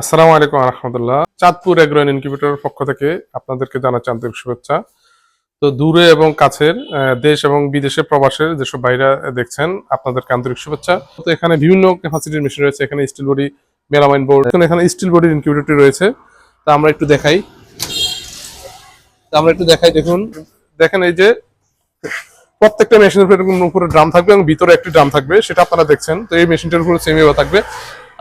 আসসালামু আলাইকুম রহমতুল্লাহ। Chandpur agro incubator পক্ষ থেকে আপনাদেরকে জানাচ্ছি আন্তরিক শুভেচ্ছা। তো দূরে এবং কাছের দেশ এবং বিদেশে প্রবাসের যেসব ভাইরা দেখছেন আপনাদেরকে আন্তরিক শুভেচ্ছা। তো এখানে বিভিন্ন ক্যাপাসিটির মেশিন রয়েছে, এখানে স্টিল বডি, মেলামাইন বোর্ড, এখানে স্টিল বডির ইনকিউবেটরটি রয়েছে। তা আমরা একটু দেখাই দেখুন। দেখেন এই যে প্রত্যেকটা মেশিনের উপরে ড্রাম থাকবে এবং ভিতরে একটি ড্রাম থাকবে, সেটা আপনারা দেখছেন। তো এই মেশিনটার উপরে সেমি থাকবে।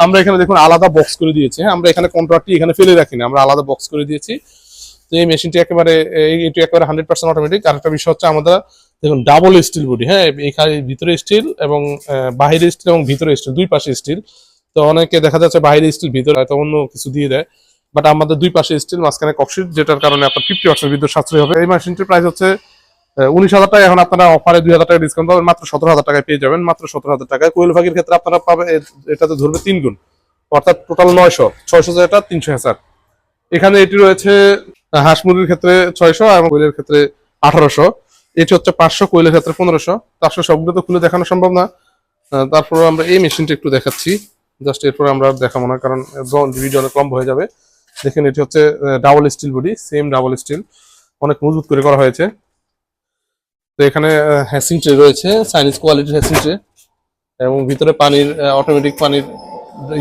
আমরা এখানে দেখুন আলাদা বক্স করে দিয়েছি। আমরা এখানে কন্ট্রাক্টটি এখানে ফেলে রাখিনি, আমরা আলাদা বক্স করে দিয়েছি। তো এই মেশিনটি একেবারে 100% অটোমেটিক। আরেকটা বিষয় হচ্ছে আমাদের দেখুন ডাবল স্টিল বডি, হ্যাঁ, এখানে ভিতরে স্টিল এবং বাহিরে স্টিল এবং ভিতরে স্টিল, দুই পাশে স্টিল। তো অনেকে দেখা যাচ্ছে বাইরে স্টিল ভিতরে হয়তো অন্য কিছু দিয়ে দেয়, বাট আমাদের দুই পাশে স্টিল, মাঝখানে ককশিট, যেটার কারণে আপনার 50% বিদ্যুৎ সাশ্রয় হবে। এই মেশিনটির প্রাইস হচ্ছে 19,000 টাকা। এখন আপনারা অফারে 2,000 টাকা ডিসকাউন্ট পাবেন, মাত্র 17,000 টাকায় পেয়ে যাবেন। মাত্র 17,000 টাকায় কোয়েল পাখির ক্ষেত্রে আপনারা পাবেন এটাতে ধরবে 3 গুণ, অর্থাৎ টোটাল 900 যেটা 300,000। এখানে এটি রয়েছে হাঁস মুরগির ক্ষেত্রে 600 এবং কোয়েলের ক্ষেত্রে 1800। এটি হচ্ছে 500, কোয়েলের ক্ষেত্রে 1500। আসলে সবগুলো তো খুলে দেখানো সম্ভব না। তারপর আমরা এই মেশিনটা একটু দেখাচ্ছি, জাস্ট এরপর আমরা দেখাবো না, কারণ ভিডিও অনেক লম্বা হয়ে যাবে। দেখেন এটি হচ্ছে double steel body, same double steel, অনেক মজবুত করে করা হয়েছে। তো এখানে হ্যাসিং ট্রে রয়েছে, চাইনিজ কোয়ালিটির হ্যাসিং ট্রে, এবং ভিতরে পানির অটোমেটিক পানির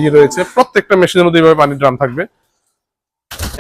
ইয়ে রয়েছে। প্রত্যেকটা মেশিনের মধ্যে এইভাবে পানির ড্রাম থাকবে।